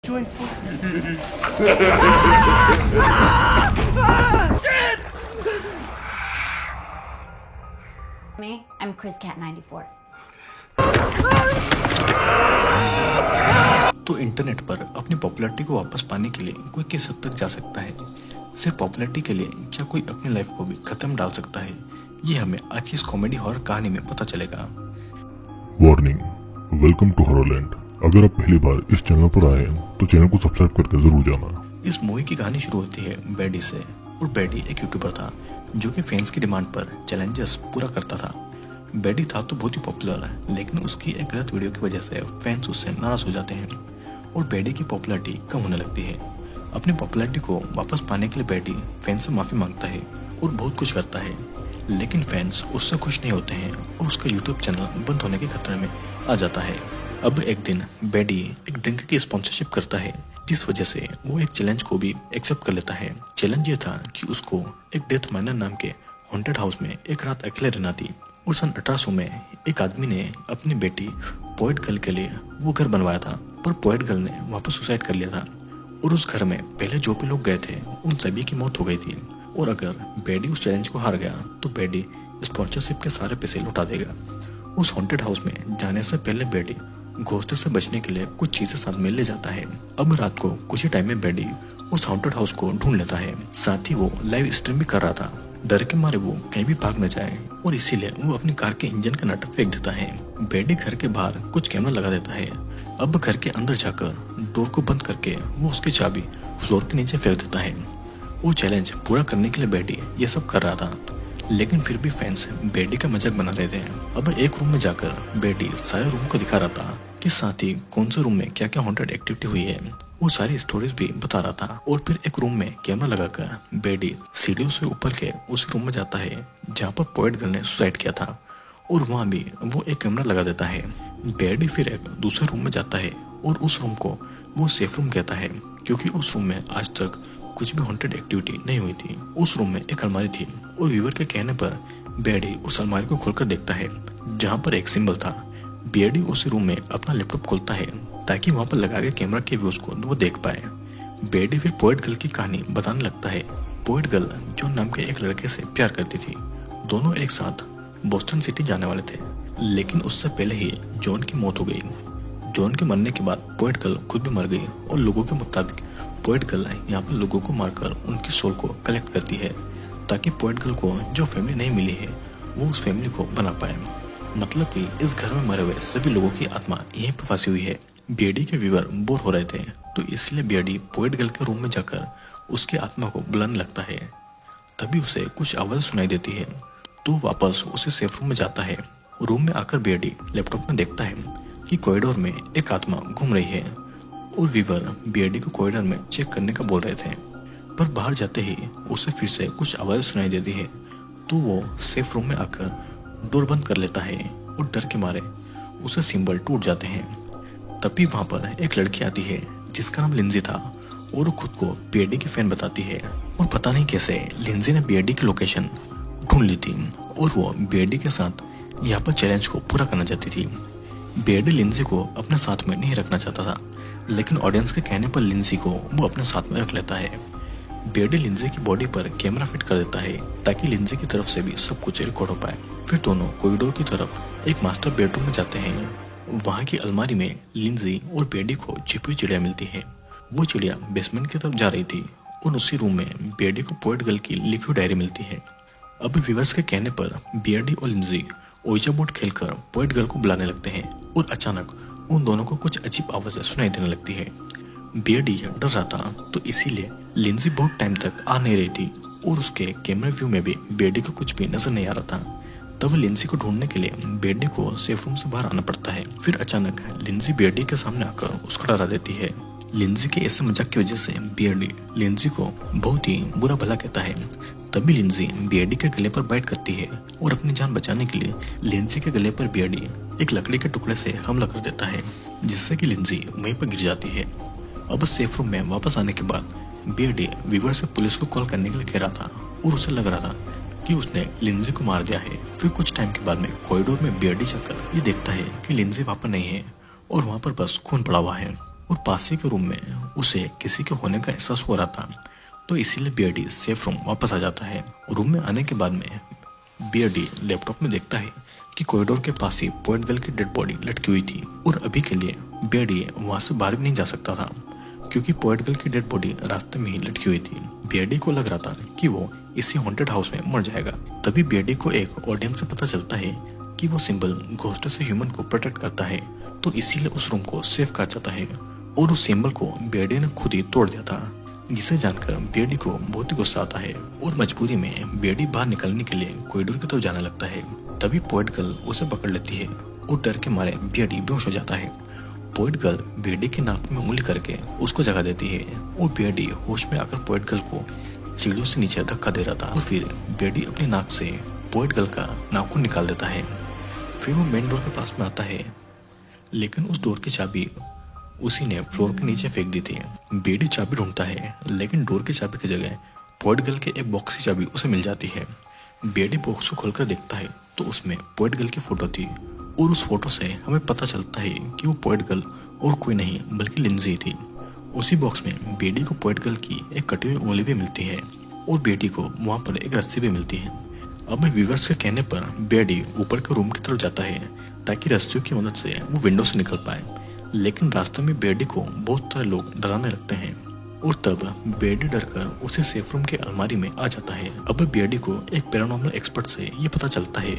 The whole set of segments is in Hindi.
joyful. Me, I'm Chris Cat 94. तो इंटरनेट पर अपनी पॉपुलैरिटी को वापस पाने के लिए कोई किस हद तक जा सकता है? सिर्फ पॉपुलैरिटी के लिए क्या कोई अपनी लाइफ को भी खत्म डाल सकता है? ये हमें आज की इस कॉमेडी हॉरर कहानी में पता चलेगा। Warning, welcome to Horrorland. अगर आप पहली बार इस चैनल पर आए हैं तो चैनल को सब्सक्राइब करके जरूर जाना। इस मूवी की कहानी शुरू होती है बेडी से, और बेडी एक यूट्यूबर था जो कि फैंस की डिमांड पर चैलेंजेस पूरा करता था। बेडी था तो बहुत ही पॉपुलर, लेकिन उसकी एक गलत वीडियो की वजह से फैंस उससे नाराज हो जाते हैं और बेडी की पॉपुलैरिटी कम होने लगती है। अपनी पॉपुलैरिटी को वापस पाने के लिए बेडी फैंस से माफी मांगता है और बहुत कुछ करता है, लेकिन फैंस उससे खुश नहीं होते हैं और उसका यूट्यूब चैनल बंद होने के खतरे में आ जाता है। अब एक दिन बेडी एक ड्रिंक की स्पॉन्सरशिप करता है, जिस वजह से वो एक चैलेंज को भी एक्सेप्ट कर लेता है। चैलेंज ये था कि उसको एक डेथ माइनर नाम के हॉन्टेड हाउस में एक रात अकेले रहना थी। और सन 1800 में एक आदमी ने अपनी बेटी पोएट गर्ल के लिए वो घर बनवाया था, पर पोएट गर्ल ने वहाँ पर सुसाइड कर लिया था और उस घर में पहले जो भी लोग गए थे उन सभी की मौत हो गई थी। और अगर बेडी उस चैलेंज को हार गया तो बेडी स्पॉन्सरशिप के सारे पैसे लौटा देगा। उस हॉन्टेड हाउस में जाने से पहले बेडी घोस्ट से बचने के लिए कुछ चीजें साथ में ले जाता है। अब रात को कुछ ही टाइम में बेडी उस हॉन्टेड हाउस को ढूंढ लेता है। साथ ही वो लाइव स्ट्रीम भी कर रहा था। डर के मारे वो कहीं भी भाग न जाए और इसीलिए वो अपनी कार के इंजन का नट फेंक देता है। बेडी घर के बाहर कुछ कैमरा लगा देता है। अब घर के अंदर जाकर डोर को बंद करके वो उसकी चाबी फ्लोर के नीचे फेंक देता है। वो चैलेंज पूरा करने के लिए बेडी ये सब कर रहा था, लेकिन फिर भी फैंस बेडी का मजाक बना रहे थे। अब एक रूम में जाकर बेडी सारे रूम को दिखा रहा था कि साथ ही कौन से रूम में क्या क्या हॉन्टेड एक्टिविटी हुई है, वो सारी स्टोरीज भी बता रहा था। और फिर एक रूम में कैमरा लगाकर बेडी सीढ़ियों से ऊपर के उस रूम में जाता है जहाँ पर पोएट गर्ल ने सुसाइड किया था, और वहाँ भी वो एक कैमरा लगा देता है। बेडी फिर एक दूसरे रूम में जाता है और उस रूम को वो सेफ रूम कहता है, क्योंकि उस रूम में आज तक कुछ भी हॉन्टेड एक्टिविटी नहीं हुई थी। उस रूम में एक अलमारी थी और व्यूअर के कहने पर बेडी उस अलमारी को खोलकर देखता है जहाँ पर एक सिंबल था। बेडी उस रूम में अपना लैपटॉप खोलता है ताकि वहाँ पर लगा के कैमरा के व्यूज को वो देख पाए। बेडी फिर पोएट गर्ल की कहानी बताने लगता है। पोएट गर्ल जॉन नाम के एक लड़के से प्यार करती थी। दोनों एक साथ बोस्टन सिटी जाने वाले थे, लेकिन उससे पहले ही जॉन की मौत हो गई। जॉन के मरने के बाद पोएट गर्ल खुद भी मर गई और लोगों के मुताबिक पोएट गर्ल यहाँ पर लोगों को मारकर उनकी सोल को कलेक्ट करती है ताकि पोएट गर्ल को जो फैमिली नहीं मिली है वो उस फैमिली को बना पाए। मतलब कि इस घर में मरे हुए सभी लोगों की आत्मा यहीं पर फंसी हुई है। बेडी के व्यूअर बोर हो रहे थे, तो इसलिए बेडी पोएट गर्ल के रूम में जाकर उसकी आत्मा को बुलाने लगता है। तभी उसे कुछ आवाज सुनाई देती है, तो वापस उसे सेफ रूम में जाता है। रूम में आकर बेडी लैपटॉप में देखता है कि कॉरिडोर में एक आत्मा घूम रही है और व्यूअर बेडी को कॉरिडोर में चेक करने का बोल रहे थे, पर बाहर जाते ही उसे फिर से कुछ आवाज सुनाई देती है, तो वो सेफ रूम में आकर डोर बंद कर लेता है और डर के मारे उसे सिंबल टूट जाते हैं। तभी वहां पर एक लड़की आती है जिसका नाम लिंजी था और वो खुद को बेडी की फैन बताती है। और पता नहीं कैसे लिंजी ने बेडी की लोकेशन ढूंढ ली थी और वो बेडी के साथ यहाँ पर चैलेंज को पूरा करना चाहती थी। बेडी लिंजी को अपने साथ में नहीं रखना चाहता था, लेकिन ऑडियंस के कहने पर लिंजी को वो अपने साथ में रख लेता है। बेडी लिंजी की बॉडी पर कैमरा फिट कर देता है ताकि लिंजी की तरफ से भी सब कुछ रिकॉर्ड हो पाए। फिर दोनों कॉरिडोर की तरफ एक मास्टर बेडरूम में जाते हैं। वहाँ की अलमारी में लिंजी और बेडी को छिपी हुई चिड़िया मिलती है। वो चिड़िया बेसमेंट की तरफ जा रही थी और उसी रूम में बेडी को पोएट गर्ल की लिखी हुई डायरी मिलती है। अब व्यूअर्स के कहने पर बेडी और लिंजी ओइजा बोर्ड खेलकर पोएट गर्ल को बुलाने लगते हैं और अचानक उन दोनों को कुछ अजीब आवाजें सुनाई देने लगती है। बेडी डर रहा था, तो इसीलिए लिंजी बहुत टाइम तक आ नहीं रही थी और उसके कैमरा व्यू में भी बेडी को कुछ भी नजर नहीं आ रहा था। तब लिंजी को ढूंढने के लिए बेडी को सेफ रूम से बाहर आना पड़ता है। फिर अचानक लिंजी बेडी के सामने आकर उसको डरा देती है। लिंजी के ऐसे मजाक की वजह से बेडी लिंजी को बहुत ही बुरा भला कहता है। तभी लिंजी बेडी के गले पर बाइट करती है और अपनी जान बचाने के लिए लिंजी के गले पर बेडी एक लकड़ी के टुकड़े से हमला कर देता है, जिससे कि लिंजी वहीं पर गिर जाती है। अब सेफ रूम में वापस आने के बाद बेडी व्यूअर से पुलिस को कॉल करने के लिए कह रहा था और उसे लग रहा था कि उसने लिंजी को मार दिया है। फिर कुछ टाइम के बाद में कॉरिडोर में बेडी जाकर ये देखता है कि लिंजी वहाँ पर नहीं है और वहाँ पर बस खून पड़ा हुआ है। और पास ही के रूम में उसे किसी के होने का एहसास हो रहा था, तो इसीलिए बियर्डी सेफ रूम वापस आ जाता है। रूम में आने के बाद में बियर्डी लैपटॉप में देखता है कि कॉरिडोर के पास ही पोएट गर्ल की डेड बॉडी लटकी हुई थी और अभी के लिए बियर्डी वहां से बाहर भी नहीं जा सकता था क्योंकि पोएट गर्ल की डेड बॉडी रास्ते में ही लटकी हुई थी। बियर्डी को लग रहा था कि वो इसी हॉन्टेड हाउस में मर जाएगा। तभी बियर्डी को एक ऑडियंस से पता चलता है कि वो सिंबल घोस्ट से ह्यूमन को प्रोटेक्ट करता है, तो इसीलिए उस रूम को सेफ कहा जाता है और उस सिंबल को बियर्डी ने खुद ही तोड़ दिया था, जिसे जानकर बियर्डी को बहुत ही गुस्सा आता है और मजबूरी में बियर्डी बाहर निकलने के लिए कॉरिडोर की तरफ जाने लगता है। तभी पोएट गर्ल उसे पकड़ लेती है और डर के मारे बियर्डी बेहोश हो जाता है। पोएट गर्ल बियर्डी के नाक में उंगली करके उसको जगा देती है और बियर्डी होश में आकर पोएट गर्ल को सीढ़ियों से नीचे धक्का दे रहा था और फिर बियर्डी अपनी नाक से पोएट गर्ल का नाखून निकाल देता है। फिर वो मेन डोर के पास में आता है, लेकिन उस डोर की चाबी उसी ने फ्लोर के नीचे फेंक दी थी। बियर्डी चाबी ढूंढता है, लेकिन डोर की चाबी की जगह पोएट गर्ल के एक बॉक्स की चाबी उसे मिल जाती है। बियर्डी बॉक्स को खोलकर देखता है तो उसमें पोएट गर्ल की फोटो थी और उस फोटो से हमें पता चलता है कि वो पोएट गर्ल और कोई नहीं बल्कि लिंजी थी। उसी बॉक्स में बियर्डी को पोएट गर्ल की एक कटी हुई उंगली भी मिलती है और बियर्डी को वहां पर एक रस्सी भी मिलती है। अब व्यूवर्स के कहने पर बियर्डी ऊपर के रूम की तरफ जाता है ताकि रस्सियों की मदद से वो विंडो से निकल पाए, लेकिन रास्ते में बियर्डी को बहुत सारे लोग डराने लगते हैं और तब बियर्डी डरकर उसे सेफ रूम के अलमारी में आ जाता है। अब बियर्डी को एक पैरानॉर्मल एक्सपर्ट से ये पता चलता है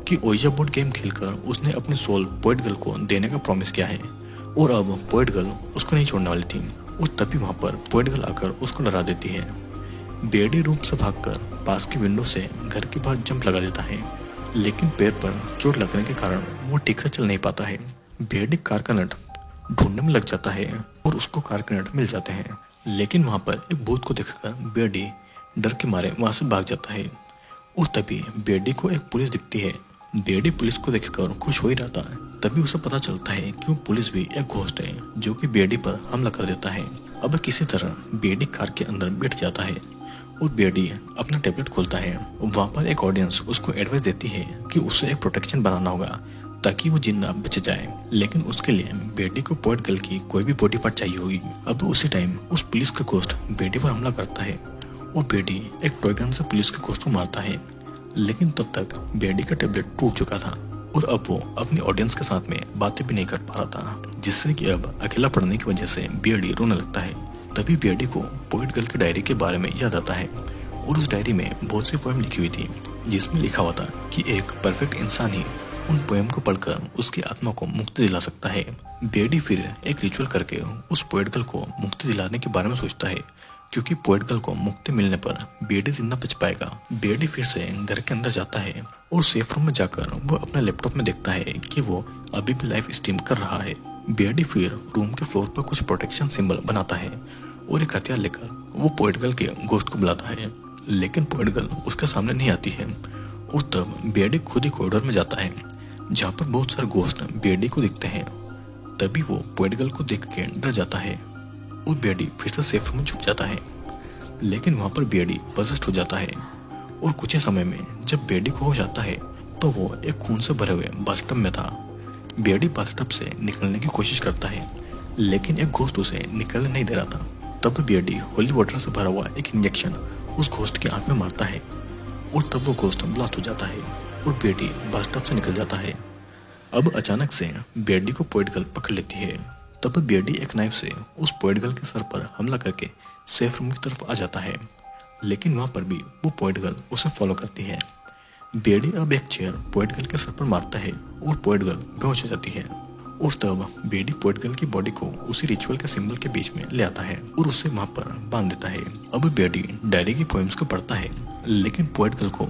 कि ओइजा बोर्ड गेम खेलकर उसने अपनी सोल पोएट गर्ल को देने का प्रॉमिस किया है और अब पोएट गर्ल उसको नहीं छोड़ने वाली थी और तभी वहां पर पोएट गर्ल आकर उसको डरा देती है। बियर्डी रूम से भागकर पास की विंडो से घर के बाहर जंप लगा देता है, लेकिन पैर पर चोट लगने के कारण वो ठीक से चल नहीं पाता है। बियर्डी कार का नट ढूंढने में लग जाता है और उसको कार के नट मिल जाते हैं, लेकिन वहां पर एक भूत को देखकर बियर्डी डर के मारे वहां से भाग जाता है और तभी बियर्डी को एक पुलिस दिखती है। बियर्डी पुलिस को देखकर खुश हो ही रहता है, तभी उसे पता चलता है कि वो पुलिस भी एक घोस्ट है जो कि बियर्डी पर हमला कर देता है। अब किसी तरह बियर्डी कार के अंदर बैठ जाता है और बियर्डी अपना टैबलेट खोलता है। वहां पर एक ऑडियंस उसको एडवाइस देती है कि उसे एक प्रोटेक्शन बनाना होगा ताकि वो जिंदा बच जाए, लेकिन उसके लिए बियर्डी को पोएट गर्ल की कोई भी बॉडी पार्ट चाहिए होगी। अब उसी टाइम उस पुलिस का घोस्ट बियर्डी पर हमला करता है और बियर्डी एक टॉय गन से पुलिस के घोस्ट को मारता है, लेकिन तब तक बियर्डी का टैबलेट टूट चुका था और अब वो अपनी ऑडियंस के साथ में बातें भी नहीं कर पा रहा था, जिससे कि अब अकेला पड़ने की वजह से बियर्डी रोने लगता है। तभी बियर्डी को पोएट गर्ल की डायरी के बारे में याद आता है और उस डायरी में बहुत सी पोएम लिखी हुई थी जिसमें लिखा हुआ था कि एक परफेक्ट इंसान ही उन पोएम को पढ़कर उसकी आत्मा को मुक्ति दिला सकता है। बियर्डी फिर एक रिचुअल करके उस पोएट गर्ल को मुक्ति दिलाने के बारे में सोचता है, क्योंकि पोएट गर्ल को मुक्ति मिलने पर बियर्डी जिंदा बच पाएगा। बियर्डी फिर से घर के अंदर जाता है और सेफ रूम में जाकर वो अपने लैपटॉप में देखता है कि वो अभी भी लाइव स्ट्रीम कर रहा है। बियर्डी फिर रूम के फ्लोर पर कुछ प्रोटेक्शन सिंबल बनाता है और एक हथियार लेकर वो पोएट गर्ल के घोस्ट को बुलाता है, लेकिन पोएट गर्ल उसके सामने नहीं आती है और तब बियर्डी खुद ही कॉरिडोर में जाता है जहाँ पर बहुत सारे घोस्ट बियर्डी को दिखते हैं। तभी वो पोएट गर्ल को देख के डर जाता है और बियर्डी फिर से सेफ रूम में छुप जाता है, लेकिन वहां पर बियर्डी पजेस्ट हो जाता है और कुछ ही समय में जब बियर्डी को होश आता है तो वो एक खून से भरे हुए बाथटब में था। बियर्डी बाथटब से निकलने की कोशिश करता है, लेकिन एक घोस्ट उसे निकलने नहीं दे रहा था। तब बियर्डी होली वाटर से भरा हुआ एक इंजेक्शन उस घोस्ट की आंख में मारता है और तब वो घोस्ट ब्लास्ट हो जाता है और बियर्डी बाथटब से निकल जाता है। अब अचानक से बियर्डी को पोएट गर्ल पकड़ लेती है। तब बियर्डी एक नाइफ से उस पोएट गर्ल के सर पर हमला करके सेफ रूम की तरफ आ जाता है, लेकिन वहां पर भी वो पोएट गर्ल उसे फॉलो करती है। बियर्डी अब एक चेयर पोएट गर्ल के सर पर मारता है और पोएट गर्ल बेहोश हो जाती है और तब बियर्डी पोएट गर्ल की बॉडी को उसी रिचुअल के सिंबल के बीच में ले आता है और उसे वहां पर बांध देता है। अब बियर्डी डायरी की पोएम्स को पढ़ता है, लेकिन पोएट गर्ल को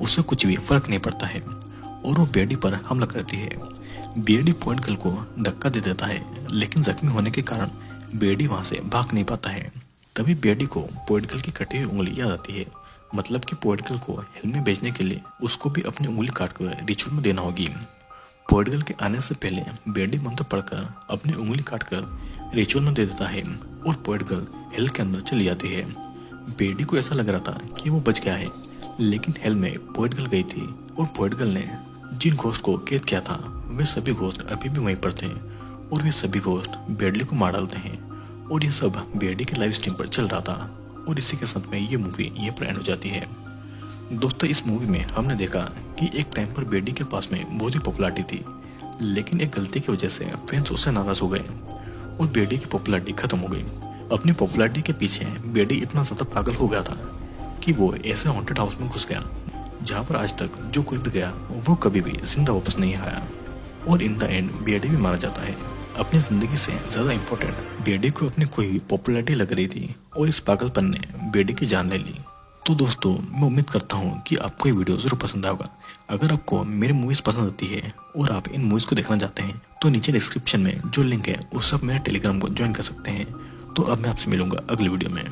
उससे कुछ भी फर्क नहीं पड़ता है और वो बियर्डी पर हमला करती है। बियर्डी पोएट गर्ल को धक्का दे देता है, लेकिन जख्मी होने के कारण बियर्डी वहां से भाग नहीं पाता है। तभी बियर्डी को पोएट गर्ल की कटी हुई उंगली याद आती है, मतलब कि पोएट गर्ल को हेल में भेजने के लिए उसको भी अपनी उंगली काटकर रिचुअल में देना होगी। पोएट गर्ल के आने से पहले बियर्डी मंत्र पढ़कर अपनी उंगली काटकर रिचुअल में दे देता है और पोएट गर्ल हेल के अंदर चली जाती है। बियर्डी को ऐसा लग रहा था कि वो बच गया है, लेकिन हेल में पोएट गर्ल गई थी और पोएट गर्ल ने जिन घोस्ट को कैद किया था वे सभी घोस्ट अभी भी वहीं पर थे और वे सभी घोस्ट बेडली को मार डालते हैं और ये सब बेडी के लाइव स्ट्रीम पर चल रहा था और इसी के साथ में ये मूवी यहीं पर एंड हो जाती है। दोस्तों इस मूवी में हमने देखा कि एक टाइम पर बेडी के पास में बहुत ही पॉपुलैरिटी थी, लेकिन एक गलती की वजह से फैंस उससे नाराज हो गए और बेडी की पॉपुलैरिटी खत्म हो गई। अपनी पॉपुलैरिटी के पीछे बेडी इतना ज्यादा पागल हो गया था कि वो ऐसे हॉन्टेड हाउस में घुस गया जहाँ पर आज तक जो कोई भी गया वो कभी भी जिंदा वापस नहीं आया और इन द एंड बेडी भी मारा जाता है। अपनी जिंदगी से ज्यादा इम्पोर्टेंट बेडी को अपनी कोई पॉपुलैरिटी लग रही थी और इस पागलपन ने बेडी की जान ले ली। तो दोस्तों मैं उम्मीद करता हूँ कि आपको ये वीडियो जरूर पसंद आएगा। अगर आपको मेरी मूवीज पसंद आती है और आप इन मूवीज को देखना चाहते हैं तो नीचे डिस्क्रिप्शन में जो लिंक है उससे आप मेरे टेलीग्राम को ज्वाइन कर सकते हैं। तो अब मैं आपसे मिलूंगा अगली वीडियो में।